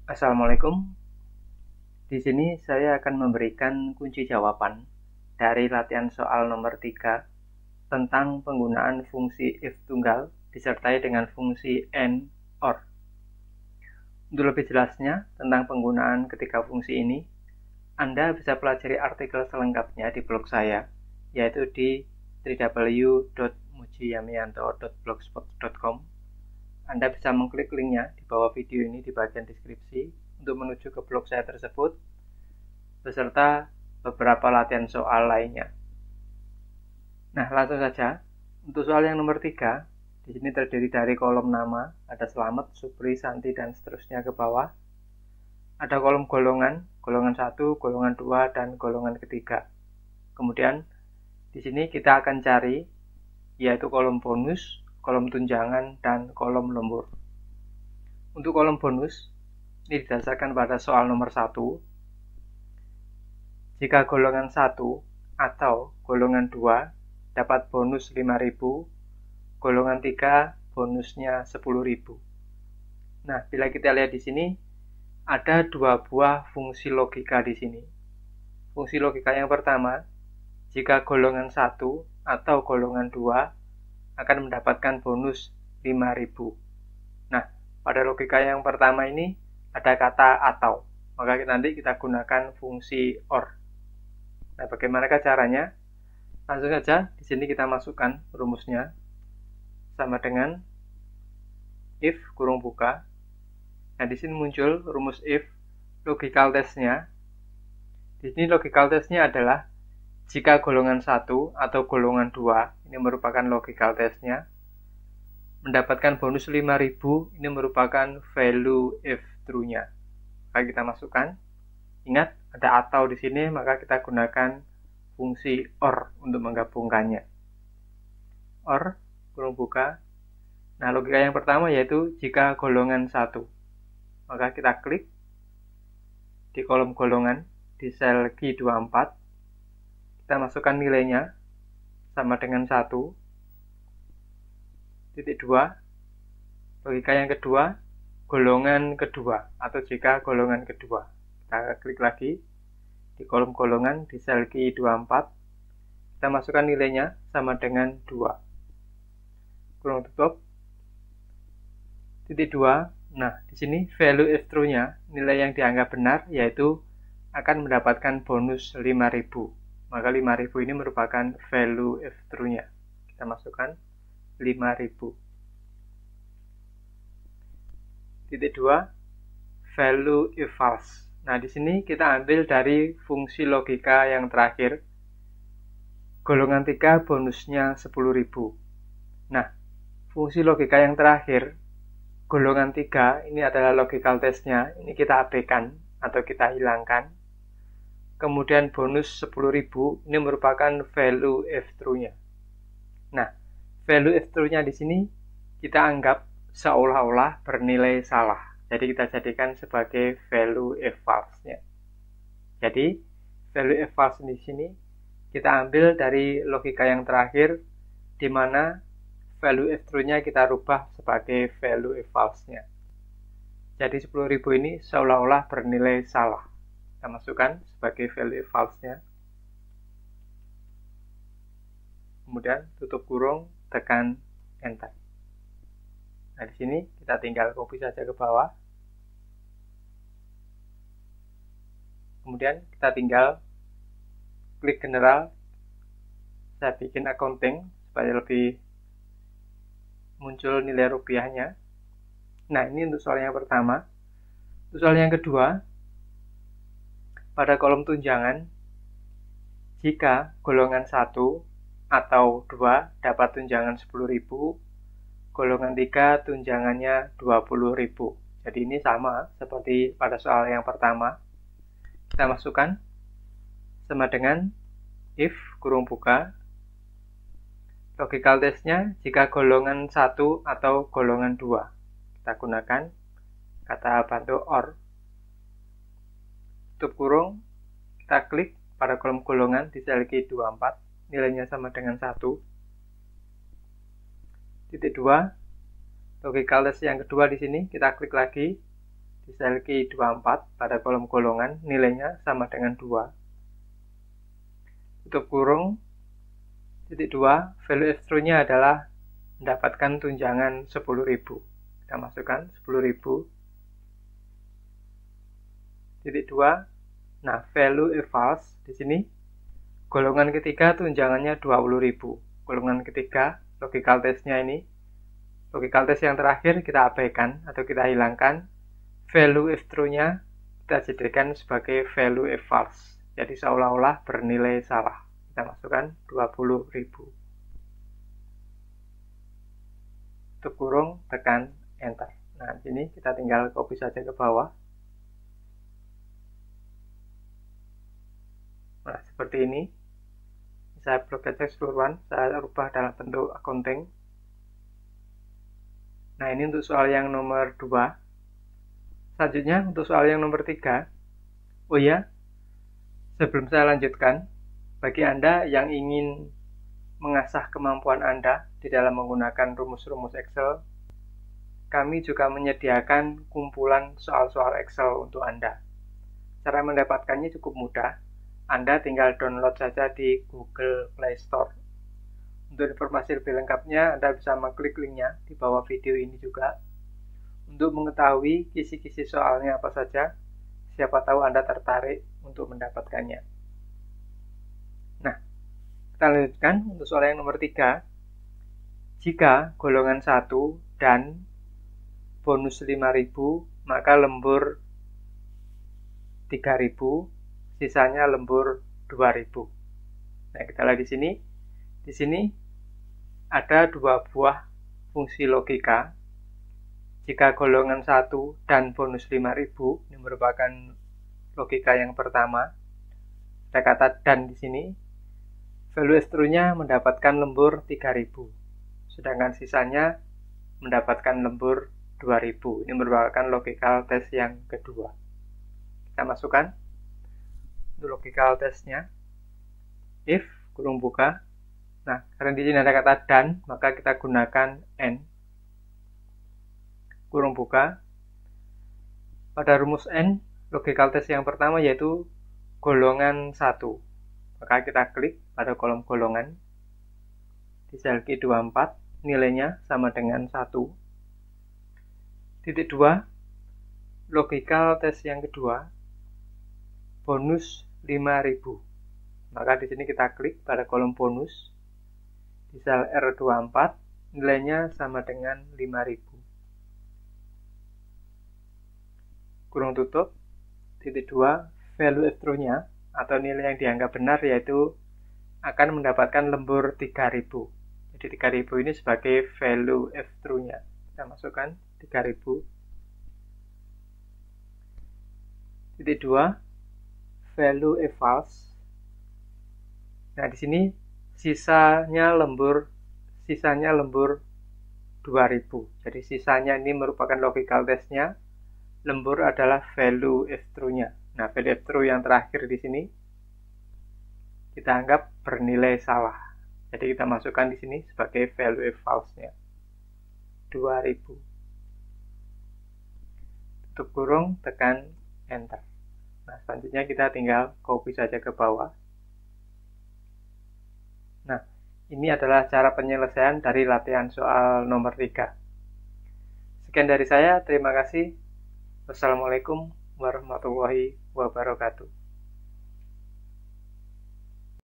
Assalamualaikum. Di sini saya akan memberikan kunci jawaban dari latihan soal nomor 3 tentang penggunaan fungsi if tunggal disertai dengan fungsi and, or. Untuk lebih jelasnya tentang penggunaan ketiga fungsi ini, Anda bisa pelajari artikel selengkapnya di blog saya, yaitu di www.mujiyamianto.blogspot.com. Anda bisa mengklik linknya di bawah video ini di bagian deskripsi untuk menuju ke blog saya tersebut, beserta beberapa latihan soal lainnya. Nah, langsung saja. Untuk soal yang nomor 3, di sini terdiri dari kolom nama, ada Slamet, Supri, Santi, dan seterusnya ke bawah. Ada kolom golongan, golongan 1, golongan 2, dan golongan ketiga. Kemudian, di sini kita akan cari, yaitu kolom bonus, kolom tunjangan, dan kolom lembur. Untuk kolom bonus, ini didasarkan pada soal nomor 1. Jika golongan 1 atau golongan 2 dapat bonus 5.000, golongan 3 bonusnya 10.000. Nah, bila kita lihat di sini, ada dua buah fungsi logika di sini. Fungsi logika yang pertama, jika golongan 1 atau golongan 2 akan mendapatkan bonus 5.000. Nah, pada logika yang pertama ini ada kata atau, maka nanti kita gunakan fungsi or. Nah, bagaimanakah caranya? Langsung saja, di sini kita masukkan rumusnya sama dengan if kurung buka. Nah, di sini muncul rumus if. Logical testnya, di sini logical testnya adalah jika golongan 1 atau golongan 2, ini merupakan logical testnya, mendapatkan bonus 5.000, ini merupakan value if true-nya. Maka kita masukkan. Ingat, ada atau di sini, maka kita gunakan fungsi or untuk menggabungkannya. Or, kurung buka. Nah, logika yang pertama yaitu jika golongan 1. Maka kita klik di kolom golongan, di sel Q24. Kita masukkan nilainya sama dengan 1. Titik 2. Logika yang kedua, golongan kedua, atau jika golongan kedua. Kita klik lagi di kolom golongan di sel Q24, kita masukkan nilainya sama dengan 2. Kurung tutup. Titik 2. Nah, di sini value if true-nya, nilai yang dianggap benar, yaitu akan mendapatkan bonus 5.000. Maka 5.000 ini merupakan value if true-nya. Kita masukkan 5.000. Titik 2. Value if false. Nah, di sini kita ambil dari fungsi logika yang terakhir. Golongan 3 bonusnya 10.000. Nah, fungsi logika yang terakhir, golongan 3, ini adalah logical testnya. Ini kita abaikan atau kita hilangkan. Kemudian bonus 10.000, ini merupakan value if true-nya. Nah, value if true-nya di sini kita anggap seolah-olah bernilai salah. Jadi kita jadikan sebagai value if false-nya. Jadi value if false di sini kita ambil dari logika yang terakhir, di mana value if true-nya kita rubah sebagai value if false-nya. Jadi 10.000 ini seolah-olah bernilai salah. Kita masukkan sebagai value if false-nya. Kemudian tutup kurung, tekan enter. Nah, di sini kita tinggal copy saja ke bawah. Kemudian kita tinggal klik general. Saya bikin accounting supaya lebih muncul nilai rupiahnya. Nah, ini untuk soal yang pertama. Untuk soal yang kedua, pada kolom tunjangan, jika golongan 1 atau 2 dapat tunjangan 10.000, golongan 3 tunjangannya 20.000. Jadi ini sama seperti pada soal yang pertama. Kita masukkan sama dengan if kurung buka. Logical testnya jika golongan 1 atau golongan 2. Kita gunakan kata bantu or. Tutup kurung, kita klik pada kolom golongan di sel Q24, nilainya sama dengan 1. Titik 2. Logical test yang kedua di sini kita klik lagi di sel Q24 pada kolom golongan nilainya sama dengan 2. Tutup kurung, titik 2, value F-true-nya adalah mendapatkan tunjangan 10.000. Kita masukkan 10.000. Titik 2. Nah, value F false di sini golongan ketiga tunjangannya 20.000. Golongan ketiga logical test-nya ini, logical test yang terakhir kita abaikan atau kita hilangkan. Value F true-nya kita jadikan sebagai value F false. Jadi seolah-olah bernilai salah. Kita masukkan 20.000. Tutup kurung, tekan enter. Nah, ini kita tinggal copy saja ke bawah. Nah, seperti ini. Saya blok saja keseluruhan, saya rubah dalam bentuk accounting. Nah, ini untuk soal yang nomor 2. Selanjutnya untuk soal yang nomor 3. Oh ya, sebelum saya lanjutkan, bagi Anda yang ingin mengasah kemampuan Anda di dalam menggunakan rumus-rumus Excel, kami juga menyediakan kumpulan soal-soal Excel untuk Anda. Cara mendapatkannya cukup mudah. Anda tinggal download saja di Google Play Store. Untuk informasi lebih lengkapnya, Anda bisa mengklik linknya di bawah video ini juga. Untuk mengetahui kisi-kisi soalnya apa saja, siapa tahu Anda tertarik untuk mendapatkannya. Nah, kita lanjutkan untuk soal yang nomor 3. Jika golongan 1 dan bonus 5.000, maka lembur 3.000, sisanya lembur 2.000. Nah, kita lihat di sini. Di sini ada dua buah fungsi logika. Jika golongan 1 dan bonus 5.000, ini merupakan logika yang pertama. Ada kata dan di sini. Value F-true-nya mendapatkan lembur 3.000. Sedangkan sisanya mendapatkan lembur 2.000. Ini merupakan logical test yang kedua. Kita masukkan untuk logical testnya, if kurung buka. Nah, karena di sini ada kata dan, maka kita gunakan and kurung buka. Pada rumus n, logical test yang pertama yaitu golongan 1. Maka kita klik pada kolom golongan di sel Q24, nilainya sama dengan 1. Titik 2, logical test yang kedua, bonus 5.000. Maka di sini kita klik pada kolom bonus di sel R24, nilainya sama dengan 5.000. Kurung tutup. Titik 2, value F-true-nya atau nilai yang dianggap benar yaitu akan mendapatkan lembur 3.000. Jadi 3.000 ini sebagai value F-true-nya. Kita masukkan 3.000. Titik 2, value F false. Nah, di sini sisanya lembur 2.000. Jadi sisanya ini merupakan logical test-nya. Lembur adalah value F-true-nya. Nah, value F-true yang terakhir di sini kita anggap bernilai salah. Jadi kita masukkan di sini sebagai value F false-nya. 2.000. Tutup kurung, tekan enter. Nah, selanjutnya kita tinggal copy saja ke bawah. Nah, ini adalah cara penyelesaian dari latihan soal nomor 3. Sekian dari saya, terima kasih. Wassalamualaikum warahmatullahi wabarakatuh.